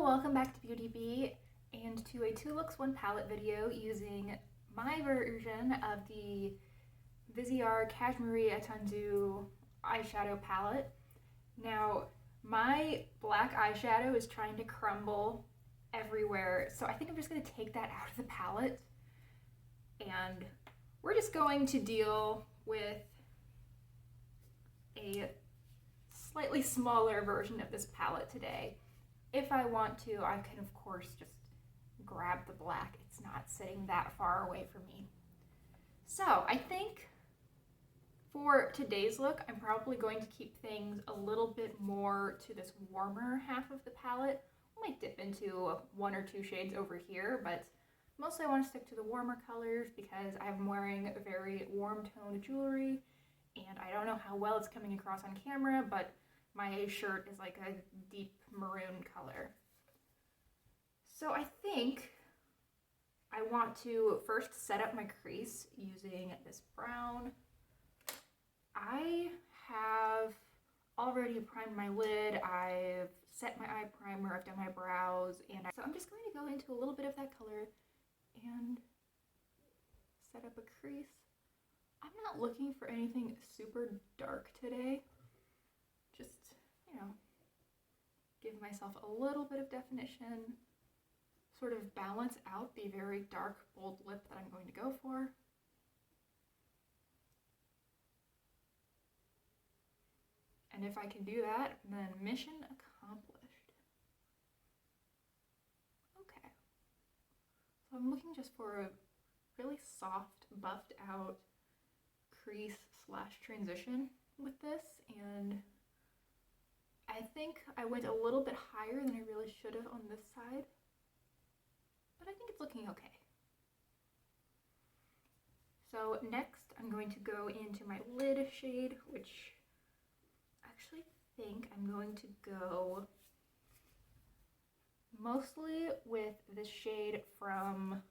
welcome back to Beauty Bee and to a 2 looks 1 palette video using my version of the Viseart Cashmerie Etendu eyeshadow palette. Now, my black eyeshadow is trying to crumble everywhere, so I think I'm just going to take that out of the palette and we're just going to deal with a slightly smaller version of this palette today. If I want to, I can of course just grab the black. It's not sitting that far away from me. So I think for today's look, I'm probably going to keep things a little bit more to this warmer half of the palette. I might dip into 1 or 2 shades over here, but mostly I want to stick to the warmer colors because I'm wearing a very warm toned jewelry and I don't know how well it's coming across on camera, but my shirt is like a deep maroon color. So I think I want to first set up my crease using this brown. I have already primed my lid, I've set my eye primer, I've done my brows, and so I'm just going to go into a little bit of that color and set up a crease. I'm not looking for anything super dark today. Just, give myself a little bit of definition, sort of balance out the very dark, bold lip that I'm going to go for. And if I can do that, then mission accomplished. Okay. So I'm looking just for a really soft, buffed out crease / transition with this, and I think I went a little bit higher than I really should have on this side, but I think it's looking okay. So next I'm going to go into my lid shade, which I actually think I'm going to go mostly with this shade from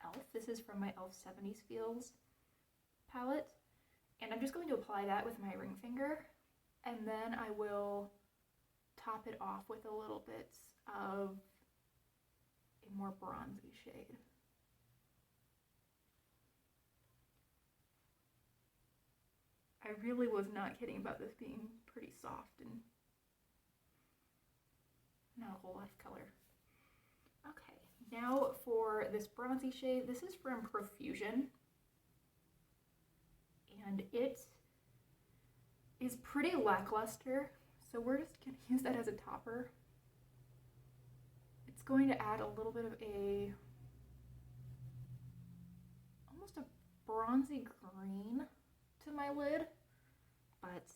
e.l.f. This is from my e.l.f. 70s Feels palette, and I'm just going to apply that with my ring finger, and then I will top it off with a little bit of a more bronzy shade. I really was not kidding about this being pretty soft and not a whole lot of color. Okay, now for this bronzy shade, this is from Profusion, and it is pretty lackluster. So we're just going to use that as a topper. It's going to add a little bit of almost a bronzy green to my lid, but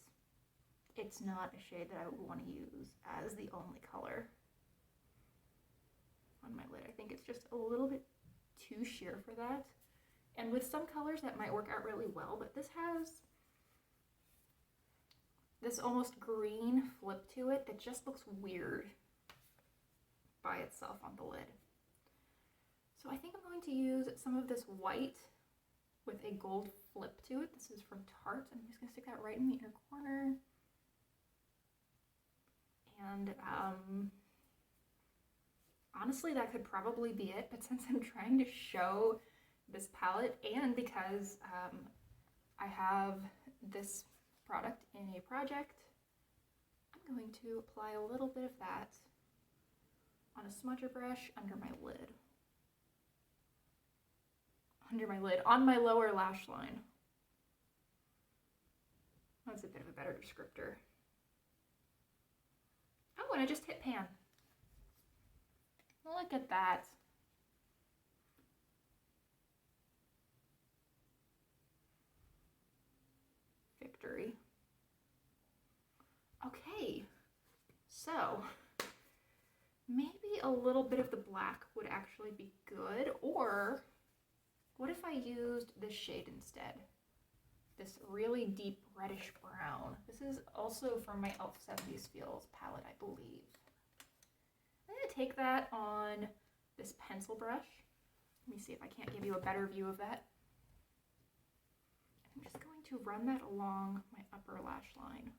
it's not a shade that I would want to use as the only color on my lid. I think it's just a little bit too sheer for that. And with some colors that might work out really well, but this has this almost green flip to it that just looks weird by itself on the lid. So I think I'm going to use some of this white with a gold flip to it. This is from Tarte. I'm just going to stick that right in the inner corner. And honestly, that could probably be it, but since I'm trying to show this palette and because I have this product in a project, I'm going to apply a little bit of that on a smudger brush under my lid. On my lower lash line. That's a bit of a better descriptor. Oh, and I just hit pan. Look at that. Victory. Okay, so maybe a little bit of the black would actually be good, or what if I used this shade instead? This really deep reddish brown. This is also from my e.l.f. 70s Feels palette, I believe. I'm going to take that on this pencil brush. Let me see if I can't give you a better view of that. I'm just going to run that along my upper lash line.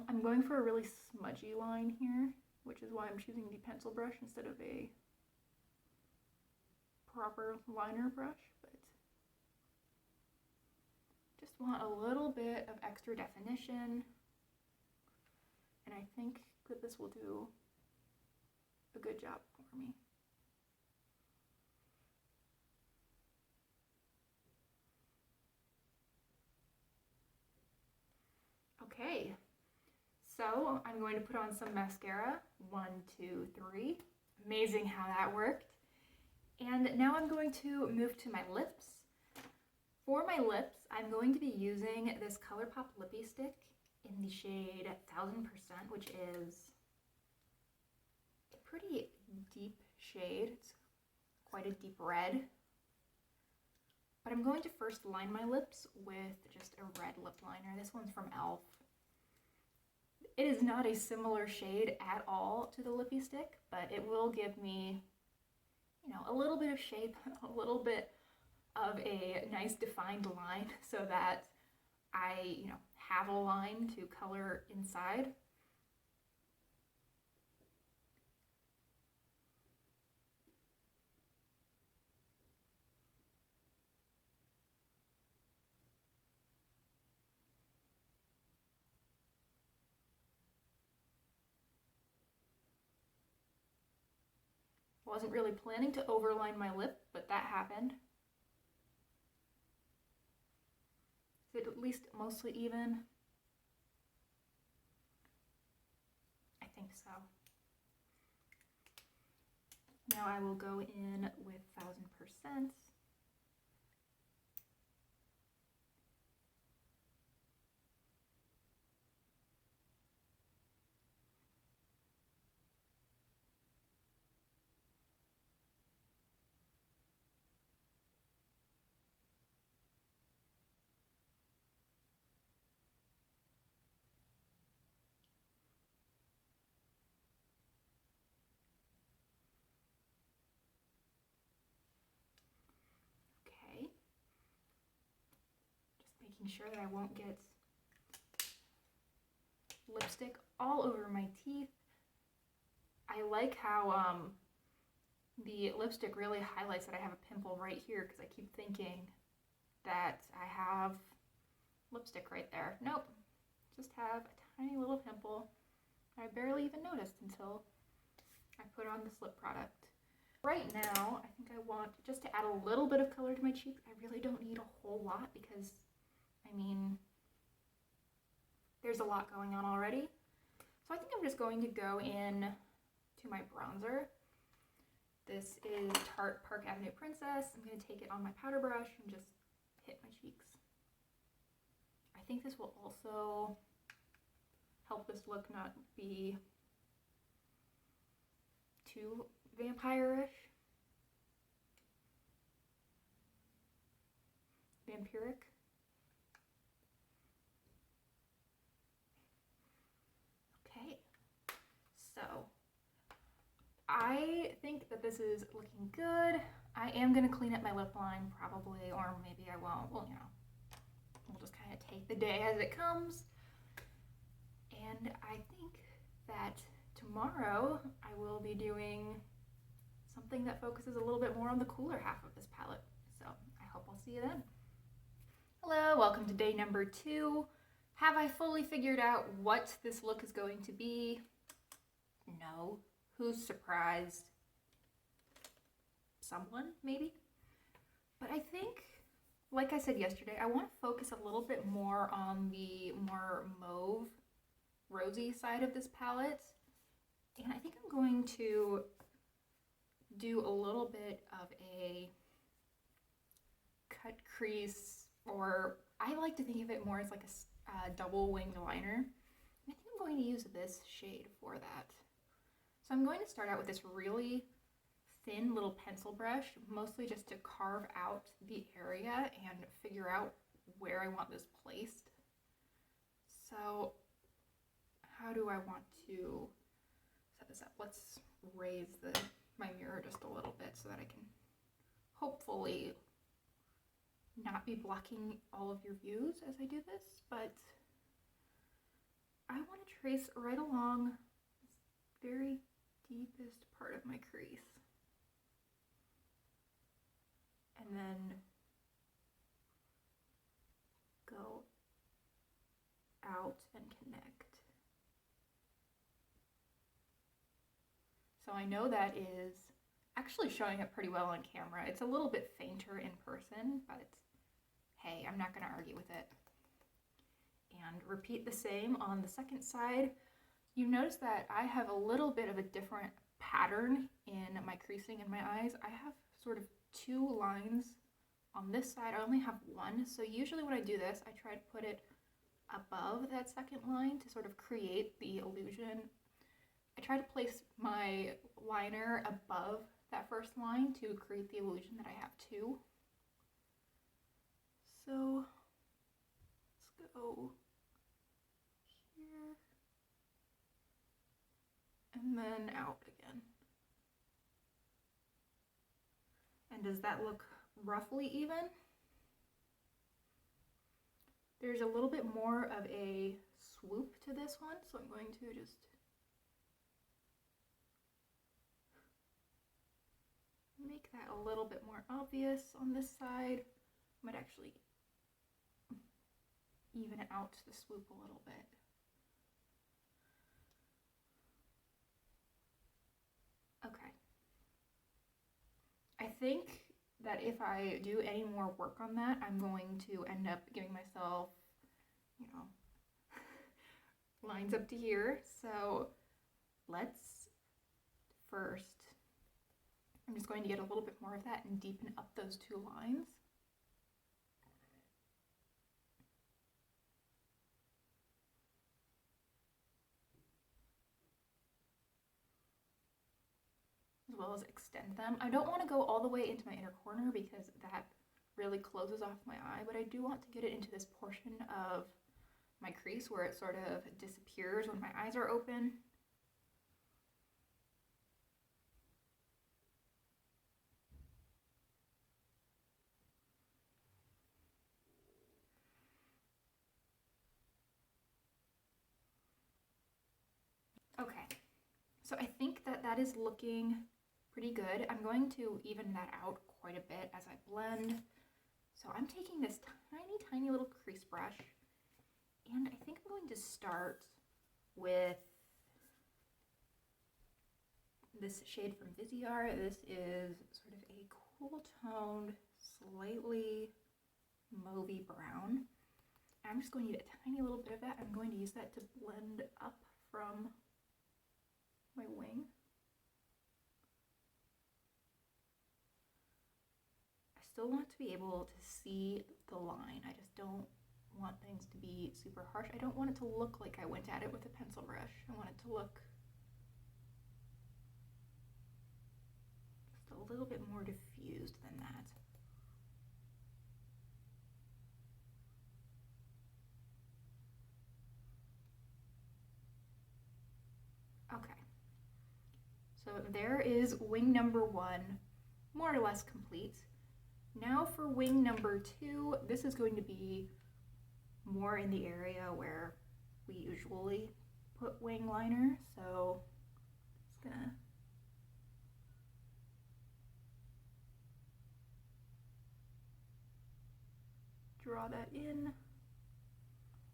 I'm going for a really smudgy line here, which is why I'm choosing the pencil brush instead of a proper liner brush, but just want a little bit of extra definition, and I think that this will do a good job for me. Okay, so I'm going to put on some mascara. 1, 2, 3. Amazing how that worked. And now I'm going to move to my lips. For my lips, I'm going to be using this ColourPop Lippy Stick in the shade 1000%, which is a pretty deep shade. It's quite a deep red. But I'm going to first line my lips with just a red lip liner. This one's from e.l.f. It is not a similar shade at all to the Lippy Stick, but it will give me, you know, a little bit of shape, a little bit of a nice defined line so that I, you know, have a line to color inside. Wasn't really planning to overline my lip, but that happened. Is it at least mostly even? I think so. Now I will go in with 1000%. Making sure that I won't get lipstick all over my teeth. I like how the lipstick really highlights that I have a pimple right here, because I keep thinking that I have lipstick right there. Nope, just have a tiny little pimple I barely even noticed until I put on this lip product. Right now, I think I want just to add a little bit of color to my cheeks. I really don't need a whole lot because, I mean, there's a lot going on already. So I think I'm just going to go in to my bronzer. This is Tarte Park Avenue Princess. I'm going to take it on my powder brush and just hit my cheeks. I think this will also help this look not be too vampire-ish. Vampiric. Okay, so I think that this is looking good. I am going to clean up my lip line probably, or maybe I won't. Well, you know, we'll just kind of take the day as it comes. And I think that tomorrow I will be doing something that focuses a little bit more on the cooler half of this palette. So I hope I'll see you then. Hello, welcome to day number 2. Have I fully figured out what this look is going to be? No. Who's surprised? Someone, maybe? But I think, like I said yesterday, I want to focus a little bit more on the more mauve, rosy side of this palette. And I think I'm going to do a little bit of a cut crease, or I like to think of it more as like a double winged liner. And I think I'm going to use this shade for that. So I'm going to start out with this really thin little pencil brush, mostly just to carve out the area and figure out where I want this placed. So how do I want to set this up? Let's raise my mirror just a little bit so that I can hopefully not be blocking all of your views as I do this, but I want to trace right along this very deepest part of my crease. And then go out and connect. So I know that is actually showing up pretty well on camera. It's a little bit fainter in person, but hey, I'm not going to argue with it. And repeat the same on the second side. You notice that I have a little bit of a different pattern in my creasing in my eyes. I have sort of two lines on this side. I only have one, so usually when I do this, I try to put it above that second line to sort of create the illusion. I try to place my liner above that first line to create the illusion that I have two. So let's go here and then out again. And does that look roughly even? There's a little bit more of a swoop to this one, so I'm going to just make that a little bit more obvious on this side. I might actually even out the swoop a little bit. Okay. I think that if I do any more work on that, I'm going to end up giving myself, you know, lines up to here. So let's first, I'm just going to get a little bit more of that and deepen up those two lines. As well as extend them. I don't want to go all the way into my inner corner because that really closes off my eye, but I do want to get it into this portion of my crease where it sort of disappears when my eyes are open. Okay, so I think that that is looking pretty good. I'm going to even that out quite a bit as I blend. So I'm taking this tiny little crease brush, and I think I'm going to start with this shade from Viseart. This is sort of a cool toned, slightly mauvey brown. I'm just going to get a tiny little bit of that. I'm going to use that to blend up from my wing. I still want to be able to see the line. I just don't want things to be super harsh. I don't want it to look like I went at it with a pencil brush. I want it to look just a little bit more diffused than that. Okay, so there is wing number one, more or less complete. Now for wing number two, this is going to be more in the area where we usually put wing liner, so just gonna draw that in.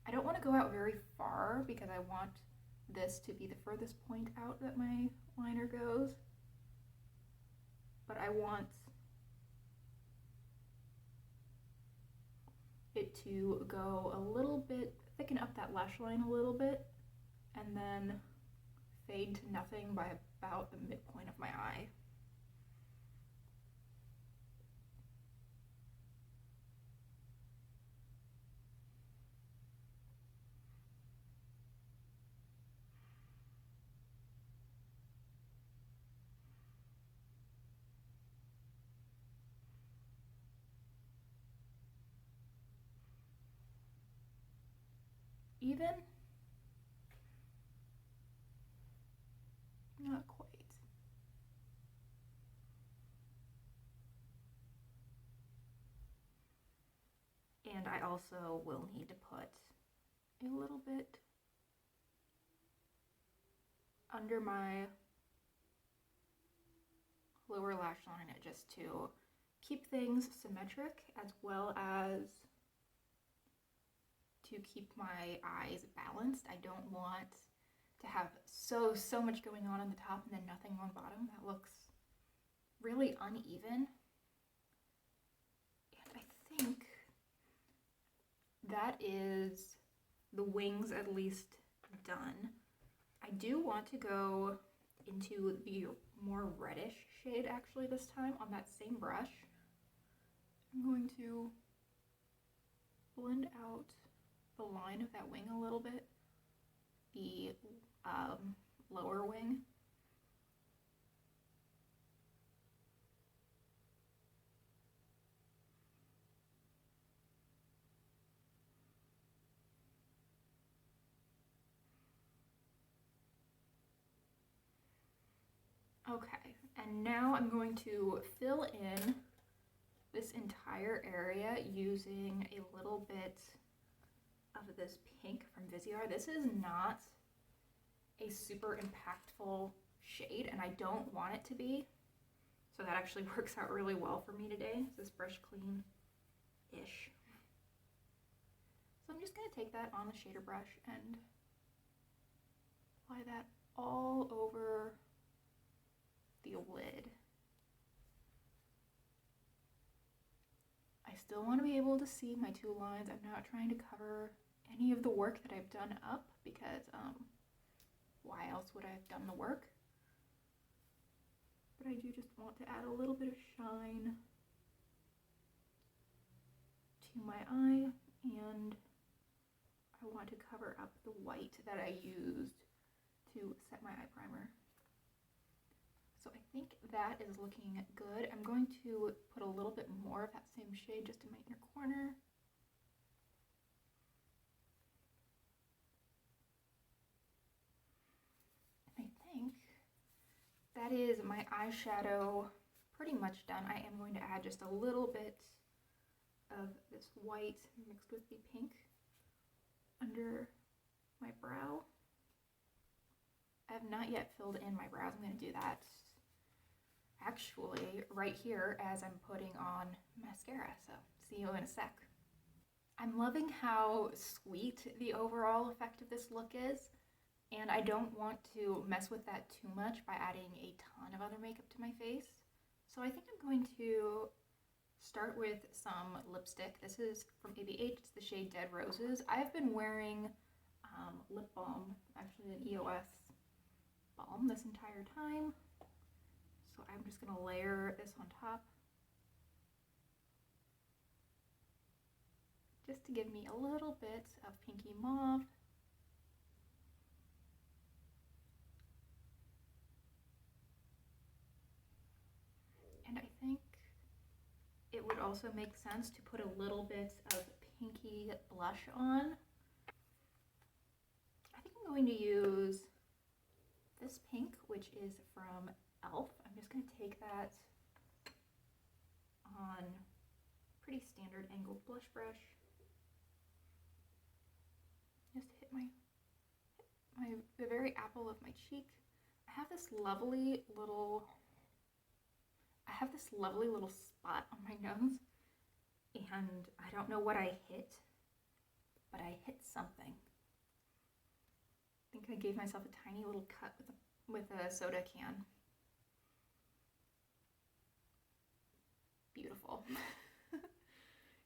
I don't want to go out very far because I want this to be the furthest point out that my liner goes, but I want it to go a little bit, thicken up that lash line a little bit, and then fade to nothing by about the midpoint of my eye. Even? Not quite. And I also will need to put a little bit under my lower lash line just to keep things symmetric, as well as to keep my eyes balanced. I don't want to have so much going on the top and then nothing on the bottom. That looks really uneven. And I think that is the wings at least done. I do want to go into the more reddish shade actually this time on that same brush. I'm going to blend out the line of that wing a little bit, the lower wing. Okay, and now I'm going to fill in this entire area using a little bit of this pink from Viseart. This is not a super impactful shade, and I don't want it to be, so that actually works out really well for me today. Is this brush clean-ish? So I'm just going to take that on the shader brush and apply that all over the lid. I still want to be able to see my two lines. I'm not trying to cover any of the work that I've done up because why else would I have done the work? But I do just want to add a little bit of shine to my eye, and I want to cover up the white that I used to set my eye primer. So I think that is looking good. I'm going to put a little bit more of that same shade just in my inner corner. And I think that is my eyeshadow pretty much done. I am going to add just a little bit of this white mixed with the pink under my brow. I have not yet filled in my brows. I'm going to do that actually right here as I'm putting on mascara, so see you in a sec. I'm loving how sweet the overall effect of this look is, and I don't want to mess with that too much by adding a ton of other makeup to my face. So I think I'm going to start with some lipstick. This is from ABH, it's the shade Dead Roses. I've been wearing lip balm, actually an EOS balm this entire time. So I'm just going to layer this on top just to give me a little bit of pinky mauve. And I think it would also make sense to put a little bit of pinky blush on. I think I'm going to use this pink, which is from e.l.f. I'm just going to take that on pretty standard angled blush brush. Just hit the very apple of my cheek. I have this lovely little spot on my nose, and I don't know what I hit, but I hit something. I think I gave myself a tiny little cut with a soda can. Beautiful.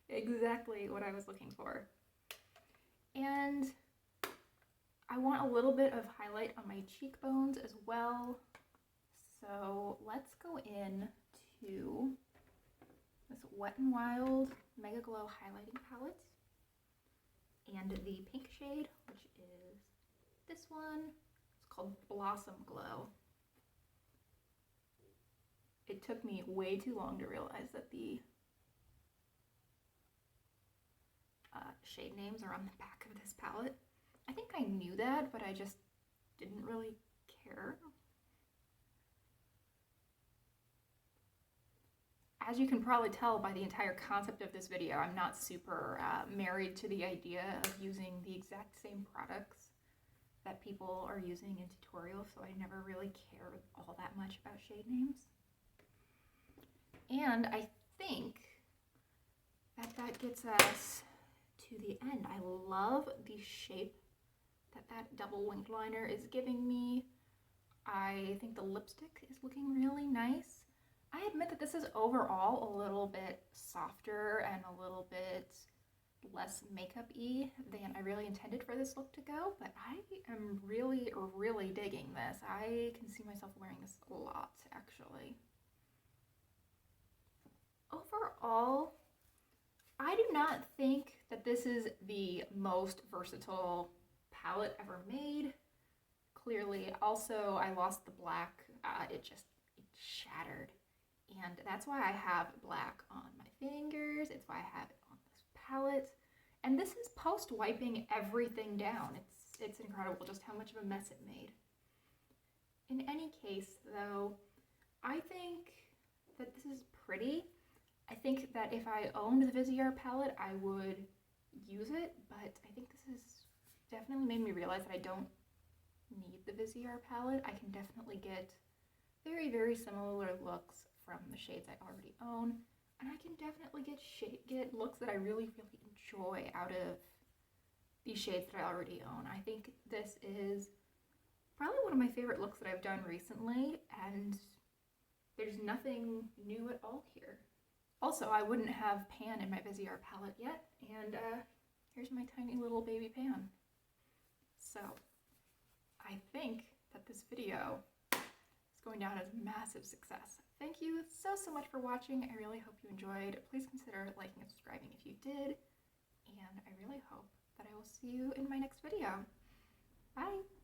Exactly what I was looking for. And I want a little bit of highlight on my cheekbones as well. So let's go in to this Wet n Wild Mega Glow highlighting palette and the pink shade, which is this one. It's called Blossom Glow. It took me way too long to realize that the shade names are on the back of this palette. I think I knew that, but I just didn't really care. As you can probably tell by the entire concept of this video, I'm not super married to the idea of using the exact same products that people are using in tutorials, so I never really cared all that much about shade names. And I think that gets us to the end. I love the shape that double winged liner is giving me. I think the lipstick is looking really nice. I admit that this is overall a little bit softer and a little bit less makeup-y than I really intended for this look to go, but I am really, really digging this. I can see myself wearing this a lot, actually. Overall, I do not think that this is the most versatile palette ever made. Clearly, also, I lost the black. It shattered. And that's why I have black on my fingers. It's why I have it on this palette. And this is post-wiping everything down. It's incredible just how much of a mess it made. In any case, though, I think that this is pretty. I think that if I owned the Viseart palette, I would use it, but I think this has definitely made me realize that I don't need the Viseart palette. I can definitely get very, very similar looks from the shades I already own, and I can definitely get looks that I really, really enjoy out of these shades that I already own. I think this is probably one of my favorite looks that I've done recently, and there's nothing new at all here. Also, I wouldn't have pan in my Viseart palette yet, and here's my tiny little baby pan. So, I think that this video is going down as a massive success. Thank you so much for watching. I really hope you enjoyed. Please consider liking and subscribing if you did, and I really hope that I will see you in my next video. Bye!